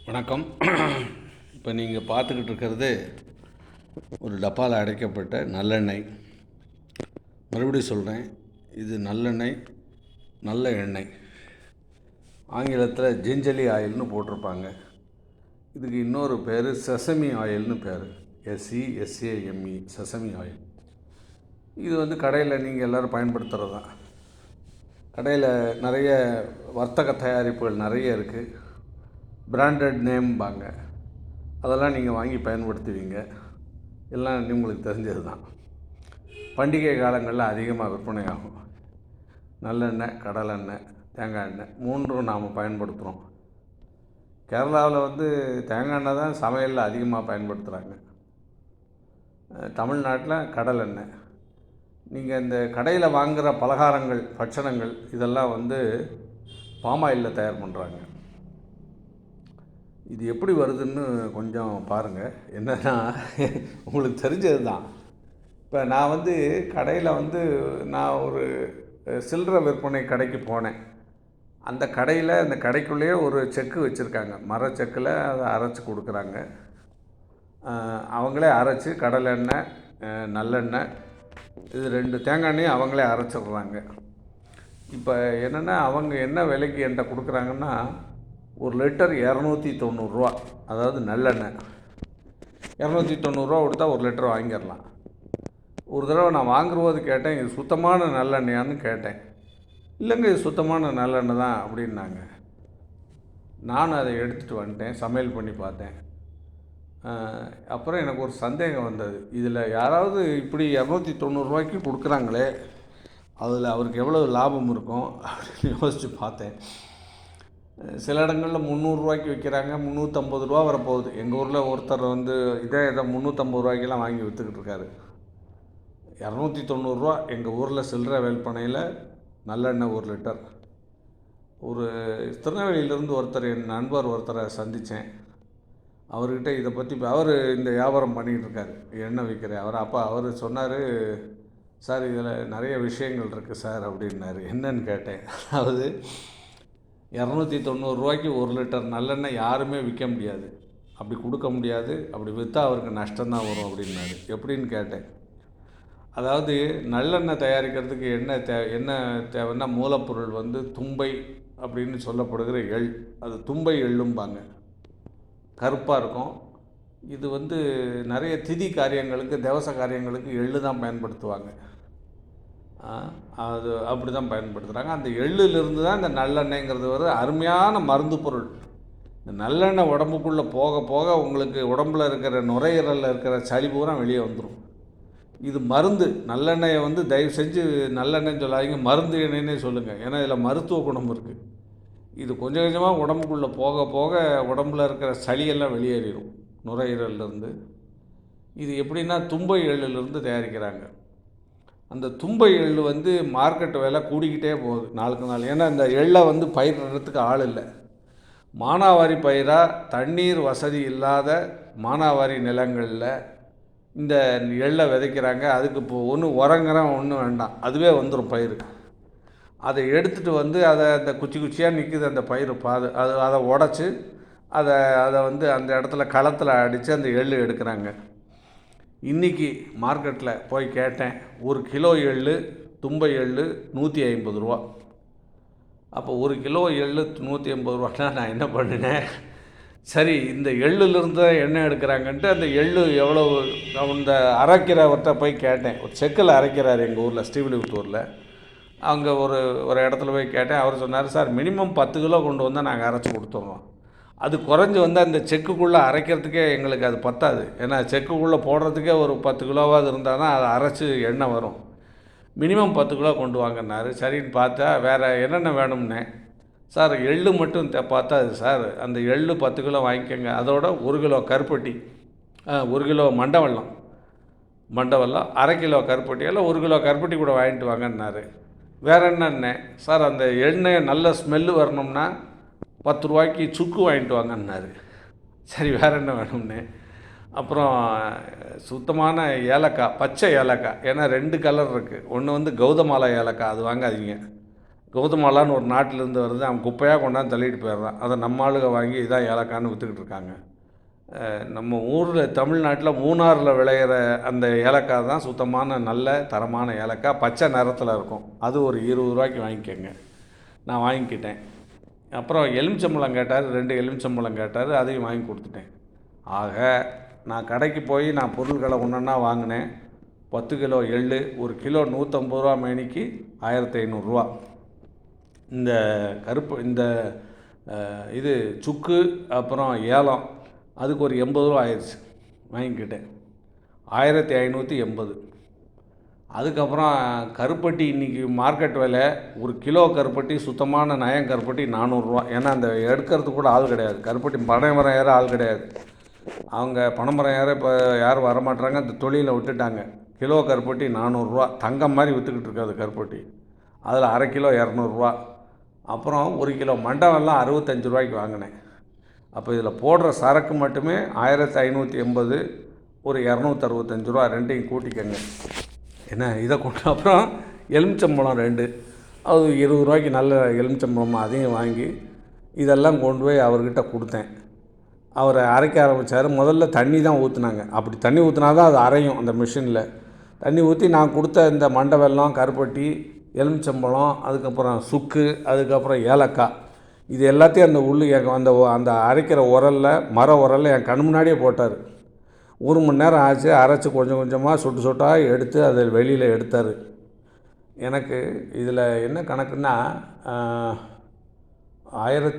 வணக்கம். இப்போ நீங்கள் பார்த்துக்கிட்டு இருக்கிறது ஒரு டப்பாவில் அடைக்கப்பட்ட நல்லெண்ணெய். மறுபடியும் சொல்கிறேன், இது நல்லெண்ணெய், நல்ல எண்ணெய். ஆங்கிலத்தில் ஜிஞ்சலி ஆயில்னு போட்டிருப்பாங்க. இதுக்கு இன்னொரு பேர் செசமி ஆயில்னு பேர். SESAME sesame oil. இது கடையில் நீங்கள் எல்லோரும் பயன்படுத்துகிறது தான். கடையில் நிறைய வர்த்தக தயாரிப்புகள் நிறைய இருக்குது. பிராண்டட் நேம்பாங்க. அதெல்லாம் நீங்கள் வாங்கி பயன்படுத்துவீங்க. எல்லாம் உங்களுக்கு தெரிஞ்சது தான். பண்டிகை காலங்களில் அதிகமாக விற்பனை ஆகும். நல்லெண்ணெய், கடலெண்ணெய், தேங்காய் எண்ணெய் மூன்றும் நாம் பயன்படுத்துகிறோம். கேரளாவில் தேங்காய் எண்ணெய் தான் சமையலில் அதிகமாக பயன்படுத்துகிறாங்க. தமிழ்நாட்டில் கடலெண்ணெய். நீங்கள் இந்த கடையில் வாங்குகிற பலகாரங்கள், பட்சணங்கள் இதெல்லாம் பாமாயிலில் தயார் பண்ணுறாங்க. இது எப்படி வருதுன்னு கொஞ்சம் பாருங்கள். என்னென்னா, உங்களுக்கு தெரிஞ்சது தான். இப்போ நான் கடையில் நான் ஒரு சில்லறை விற்பனை கடைக்கு போனேன். அந்த கடையில், அந்த கடைக்குள்ளேயே ஒரு செக்கு வச்சுருக்காங்க. மரச்செக்கில் அதை அரைச்சி கொடுக்குறாங்க. அவங்களே அரைச்சி கடலெண்ணெய், நல்லெண்ணெய், இது 2 தேங்காய் எண்ணெயும் அவங்களே அரைச்சிடுறாங்க. இப்போ என்னென்னா, அவங்க என்ன விலைக்கு என்கிட்ட கொடுக்குறாங்கன்னா, 1 லிட்டர் 290 ரூபா. அதாவது நல்லெண்ணெய் 290 ரூபா கொடுத்தா 1 லிட்டர் வாங்கிடலாம். ஒரு தடவை நான் வாங்கும்போது கேட்டேன், இது சுத்தமான நல்லெண்ணெயான்னு கேட்டேன். இல்லைங்க, இது சுத்தமான நல்லெண்ணெய் தான் அப்படின்னாங்க. நான் அதை எடுத்துகிட்டு வந்துட்டேன், சமையல் பண்ணி பார்த்தேன். அப்புறம் எனக்கு ஒரு சந்தேகம் வந்தது. இதில் யாராவது இப்படி 290 ரூபாய்க்கு கொடுக்குறாங்களே, அதில் அவருக்கு எவ்வளோ லாபம் இருக்கும் அப்படின்னு யோசித்து பார்த்தேன். சில இடங்களில் 300 ரூபாய்க்கு விற்கிறாங்க, 350 ரூபா வரப்போகுது. எங்கள் ஊரில் ஒருத்தர் இதே 350 ரூபாய்க்கெல்லாம் வாங்கி விற்றுக்கிட்டு இருக்காரு. 290 ரூபா எங்கள் ஊரில் சில்லறை விற்பனையில் நல்லெண்ணெய் 1 லிட்டர். ஒரு திருநெல்வேலியிலேருந்து ஒருத்தர், என் நண்பர் ஒருத்தரை சந்தித்தேன். அவர்கிட்ட இதை பற்றி அவர் இந்த வியாபாரம் பண்ணிகிட்டு இருக்கார், எண்ணெய் விற்கிற அவர் சொன்னார், சார் இதில் நிறைய விஷயங்கள் இருக்குது சார் அப்படின்னாரு. என்னன்னு கேட்டேன். அதாவது 290 ரூபாய்க்கு 1 லிட்டர் நல்லெண்ணெய் யாருமே விற்க முடியாது, அப்படி கொடுக்க முடியாது. அப்படி விற்றா அவருக்கு நஷ்டம்தான் வரும் அப்படின்னாரு. எப்படின்னு கேட்டேன். அதாவது நல்லெண்ணெய் தயாரிக்கிறதுக்கு என்ன தேவைன்னா, மூலப்பொருள் தும்பை அப்படின்னு சொல்லப்படுகிற எள். அது தும்பை எள்ளும்பாங்க, கருப்பாக இருக்கும். இது நிறைய திதி காரியங்களுக்கு, தேவச காரியங்களுக்கு எள்ளு தான் பயன்படுத்துவாங்க. அது அப்படி தான் பயன்படுத்துகிறாங்க. அந்த எள்ளிலிருந்து தான் இந்த நல்லெண்ணெய்ங்கிறது அருமையான மருந்து பொருள். இந்த நல்லெண்ணெய் உடம்புக்குள்ளே போக போக உங்களுக்கு உடம்பில் இருக்கிற நுரையீரலில் இருக்கிற சளி பூரா வெளியே வந்துடும். இது மருந்து. நல்லெண்ணெயை தயவு செஞ்சு நல்லெண்ணெய்ன்னு சொல்லாதீங்க, மருந்து எண்ணெய்னே சொல்லுங்கள். ஏன்னா இதில் மருத்துவ குணம் இருக்குது. இது கொஞ்சம் கொஞ்சமாக உடம்புக்குள்ளே போக போக உடம்பில் இருக்கிற சளியெல்லாம் வெளியேறிடும் நுரையீரலிருந்து. இது எப்படின்னா, தும்பை எள்ளிலிருந்து தயாரிக்கிறாங்க. அந்த தும்பை எள் மார்க்கெட் விலை கூடிக்கிட்டே போகுது நாளுக்கு நாள். ஏன்னா இந்த எள்ளை பயிரிடுறதுக்கு ஆள் இல்லை. மானாவாரி பயிராக தண்ணீர் வசதி இல்லாத மானாவாரி நிலங்களில் இந்த எள்ளை விதைக்கிறாங்க. அதுக்கு இப்போ ஒன்றும் வேண்டாம், அதுவே வந்துடும் பயிர். அதை எடுத்துகிட்டு அதை அந்த குச்சி குச்சியாக நிற்குது அந்த பயிர் அதை உடச்சி அதை அந்த இடத்துல களத்தில் அடித்து அந்த எள் எடுக்கிறாங்க. இன்றைக்கி மார்க்கெட்டில் போய் கேட்டேன், 1 கிலோ எள், தும்பை எள் 150 ரூபா. அப்போ 1 கிலோ எள் 150 ரூபான்னா நான் என்ன பண்ணினேன், சரி இந்த எள்ளுலேருந்து தான் எண்ணெய் எடுக்கிறாங்கன்ட்டு அந்த எள் எவ்வளோ, அந்த அரைக்கிறவர்கிட்ட போய் கேட்டேன். ஒரு செக்கில் அரைக்கிறார் எங்கள் ஊரில், ஸ்ரீவில்லிபுத்தூரில். அங்கே ஒரு இடத்துல போய் கேட்டேன். அவர் சொன்னார், சார் மினிமம் 10 கிலோ கொண்டு வந்தால் நாங்கள் அரைச்சி கொடுத்துட்றோம். அது குறைஞ்சி அந்த செக்குக்குள்ளே அரைக்கிறதுக்கே எங்களுக்கு அது பத்தாது. ஏன்னா செக்குக்குள்ளே போடுறதுக்கே ஒரு 10 கிலோவாவது இருந்தால் தான் அதை அரைச்சி எண்ணெய் வரும். மினிமம் 10 கிலோ கொண்டு வாங்கினார். சரின்னு பார்த்தா வேறு என்னென்ன வேணும்னே. சார் எள்ளு மட்டும் பார்த்தா அது சார், அந்த எள்ளு 10 கிலோ வாங்கிக்கோங்க, அதோட 1 கிலோ கருப்பட்டி, 1 கிலோ மண்டவெல்லம், 1/2 கிலோ கருப்பட்டி, எல்லாம் 1 கிலோ கருப்பட்டி கூட வாங்கிட்டு வாங்கினார். வேறு என்னென்ன சார், அந்த எண்ணெய் நல்ல ஸ்மெல்லு வரணும்னா 10 ரூபாய்க்கு சுக்கு வாங்கிட்டு வாங்கினார். சரி வேறு என்ன வேணும்னு. அப்புறம் சுத்தமான ஏலக்காய், பச்சை ஏலக்காய். ஏன்னா 2 கலர் இருக்குது. ஒன்று கௌதமாலா ஏலக்காய், அது வாங்காதீங்க. கௌதமாலான்னு ஒரு நாட்டிலேருந்து வருது, அவன் குப்பையாக கொண்டாந்து தள்ளிட்டு போயிடுறான். அதை நம்ம ஆளுங்க வாங்கி இதான் ஏலக்கான்னு விற்றுக்கிட்டு இருக்காங்க. நம்ம ஊரில் தமிழ்நாட்டில் மூணாறில் விளையிற அந்த ஏலக்காய் தான் சுத்தமான நல்ல தரமான ஏலக்காய், பச்சை நிறத்தில் இருக்கும். அது ஒரு 20 ரூபாய்க்கு வாங்கிக்கோங்க. நான் வாங்கிக்கிட்டேன். அப்புறம் எலுமிச்சம்பழம் கேட்டார், 2 எலுமிச்சம்பழம் கேட்டார், அதையும் வாங்கி கொடுத்துட்டேன். ஆக நான் கடைக்கு போய் நான் பொருட்களை ஒன்றா வாங்கினேன். 10 கிலோ எள், 1 கிலோ 150 ரூபா மேனிக்கு 1500 இந்த கருப்பு இந்த இது சுக்கு அப்புறம் ஏலம் அதுக்கு ஒரு 80 ரூபா ஆயிடுச்சு. வாங்கிக்கிட்டேன் 1580. அதுக்கப்புறம் கருப்பட்டி இன்றைக்கி மார்க்கெட் விலை 1 கிலோ கருப்பட்டி சுத்தமான நயம் கருப்பட்டி 400 ரூபா. ஏன்னா அந்த எடுக்கிறதுக்கு கூட ஆள் கிடையாது. கருப்பட்டி பனைமரம் ஏற ஆள் கிடையாது. அவங்க பனைமரம் ஏற இப்போ யாரும் வரமாட்டாங்க, அந்த தொழிலை விட்டுட்டாங்க. கிலோ கருப்பட்டி 400 ரூபா, தங்கம் மாதிரி விற்றுக்கிட்டு இருக்காது கருப்பட்டி. அதில் அரை கிலோ 200 ரூபா. அப்புறம் 1 கிலோ மண்டவெல்லாம் 65 ரூபாய்க்கு வாங்கினேன். அப்போ இதில் போடுற சரக்கு மட்டுமே 1580, ஒரு 265 ரூபா, ரெண்டையும் கூட்டிக்கங்க. என்ன இதை கொண்டு அப்புறம் எலுமிச்சம்பழம் 2, அது 20 ரூபாய்க்கு நல்ல எலுமிச்சம்பழம், அதையும் வாங்கி இதெல்லாம் கொண்டு போய் அவர்கிட்ட கொடுத்தேன். அவர் அரைக்க ஆரம்பித்தார். முதல்ல தண்ணி தான் ஊற்றுனாங்க. அப்படி தண்ணி ஊற்றினா தான் அது அரையும் அந்த மிஷினில். தண்ணி ஊற்றி நான் கொடுத்த இந்த மண்டை வெல்லம், கருப்பட்டி, எலுமிச்சம்பழம், அதுக்கப்புறம் சுக்கு, அதுக்கப்புறம் ஏலக்காய், இது எல்லாத்தையும் அந்த அந்த அரைக்கிற உரலில், மர உரலில் என் கண் முன்னாடியே போட்டார். 1 மணி நேரம் ஆச்சு. அரைச்சி கொஞ்சம் கொஞ்சமாக சொட்டு சொட்டாக எடுத்து அதை வெளியில் எடுத்தார். எனக்கு இதில் என்ன கணக்குன்னா 1000